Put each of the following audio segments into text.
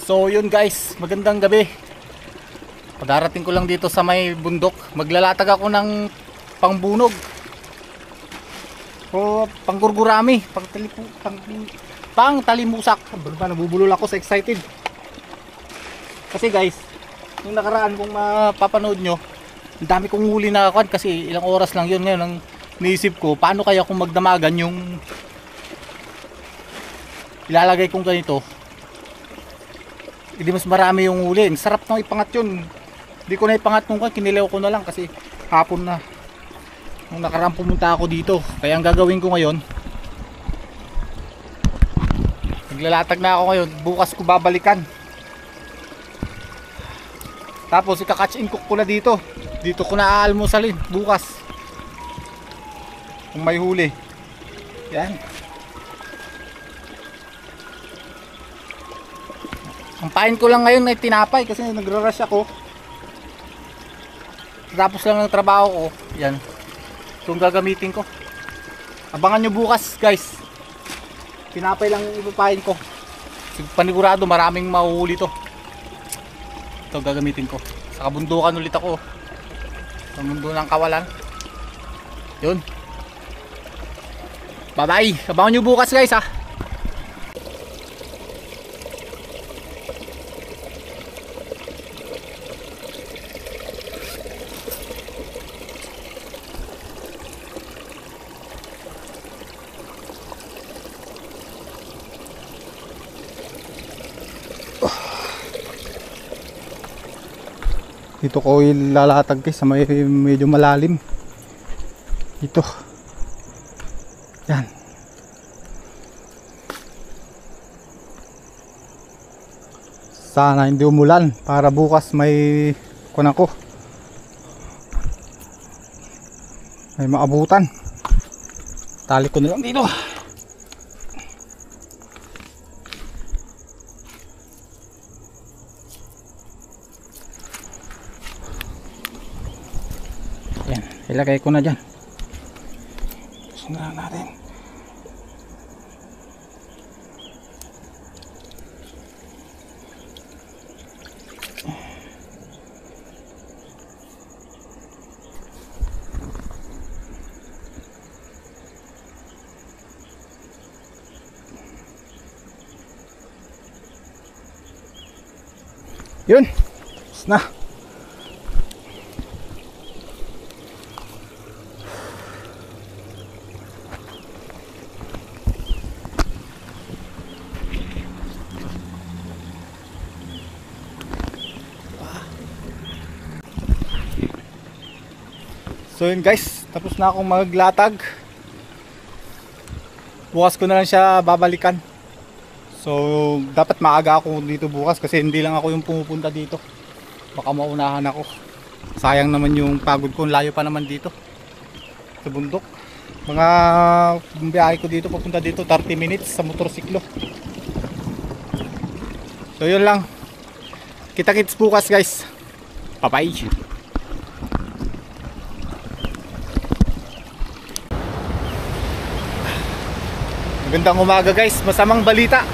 So yun guys, magandang gabi. Pagdarating ko lang dito sa may bundok, maglalatag ako ng pangbunog o panggurgurami, pangtalimusak. Nabubulol ako sa excited. Kasi guys, yung nakaraan kung mapapanood nyo, ang dami kong huli na ako kasi ilang oras lang yun. Ngayon ang naisip ko, paano kaya kung magdamagan yung ilalagay kong ganito, hindi mas marami yung huli. Ang sarap nang ipangat yun. Hindi ko na ipangat nung kinilaw ko na lang kasi hapon na nung nakaraan pumunta ako dito. Kaya ang gagawin ko ngayon, naglalatag na ako ngayon, bukas ko babalikan. Tapos ika-catch and cook ko na dito. Dito ko na aalmusalin bukas kung may huli. Yan. Ang pain ko lang ngayon ay tinapay kasi nagra-rush ako. Tapos lang ng trabaho ko. Yan. Itong gagamitin ko. Abangan nyo bukas guys. Tinapay lang ipapain ko. Panigurado maraming mahuhuli to. Ito gagamitin ko. Sa kabundukan ulit ako. Sa mundo ng kawalan. Yun. Bye bye. Abangan nyo bukas guys ha. Dito ko ilalatag guys sa may medyo malalim. Dito. Yan. Sana hindi umulan para bukas may kunan ko. May maabutan. Tali ko na lang dito. Yan, ilagay ko na dyan. Sundan natin. Yun, tapos na. So yun guys, tapos na akong maglatag. Bukas ko na lang siya babalikan. So dapat maaga ako dito bukas kasi hindi lang ako yung pumupunta dito. Baka maunahan ako. Sayang naman yung pagod ko, layo pa naman dito sa bundok. Mga biyahe ko dito papunta dito 30 minutes sa motorsiklo. So yun lang. Kita-kits bukas guys. Bye bye. Magandang umaga guys, masamang balita.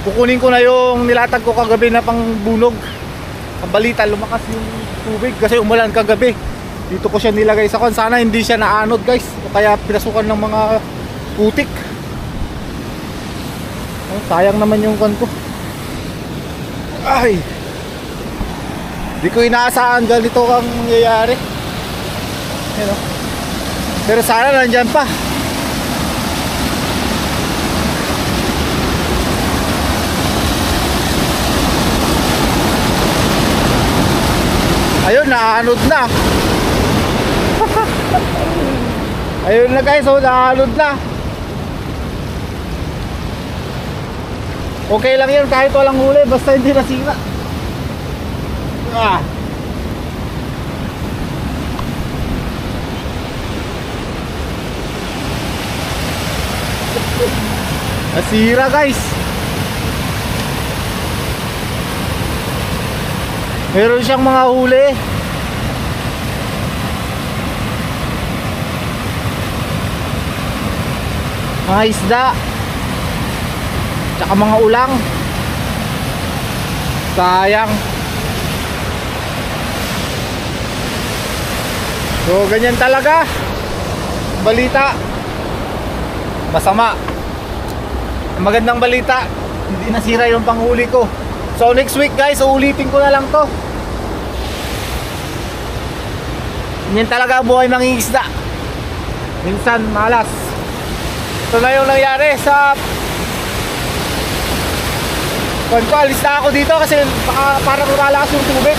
Kukunin ko na yung nilatag ko kagabi na pangbunog. Ang balita, lumakas yung tubig kasi umulan kagabi. Dito ko siya nilagay sa kon. Sana hindi siya naanod guys, o kaya pinasukan ng mga putik. Oh, sayang naman yung kon ko. Ay, di ko inaasahan ganito ang nangyayari. You know? Pero sana nandyan pa. Ayun, naanod na. Ayun na guys, so naanod na. Okay lang yun kahit walang huli, basta hindi nasira. Nasira guys. Meron siyang mga huli. Mga isda, tsaka mga ulang. Sayang. So ganyan talaga. Balita. Masama. Ang magandang balita, hindi nasira yung panghuli ko. So next week guys, uulitin ko na lang to. Ganyan talaga ang buhay mangingisda. Minsan malas. Ito na yung nangyari sa ko, alis na ako dito kasi baka parang lumalakas yung tubig.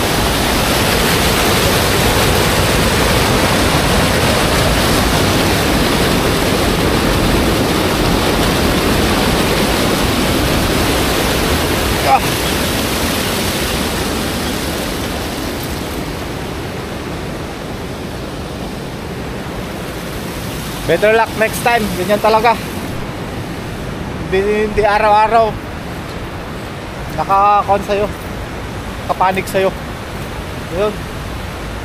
Ah. Better luck next time. Ganyan talaga. Hindi araw-araw nakakon sa'yo, kapanik sa'yo. Yun,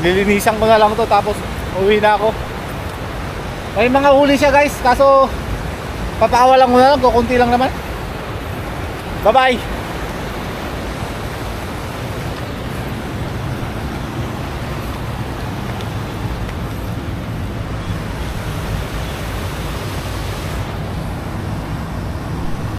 lilinisan ko na lang to tapos uwi na ako. May mga huli siya guys, kaso papakawalan ko na lang, kukunti lang naman. Bye bye.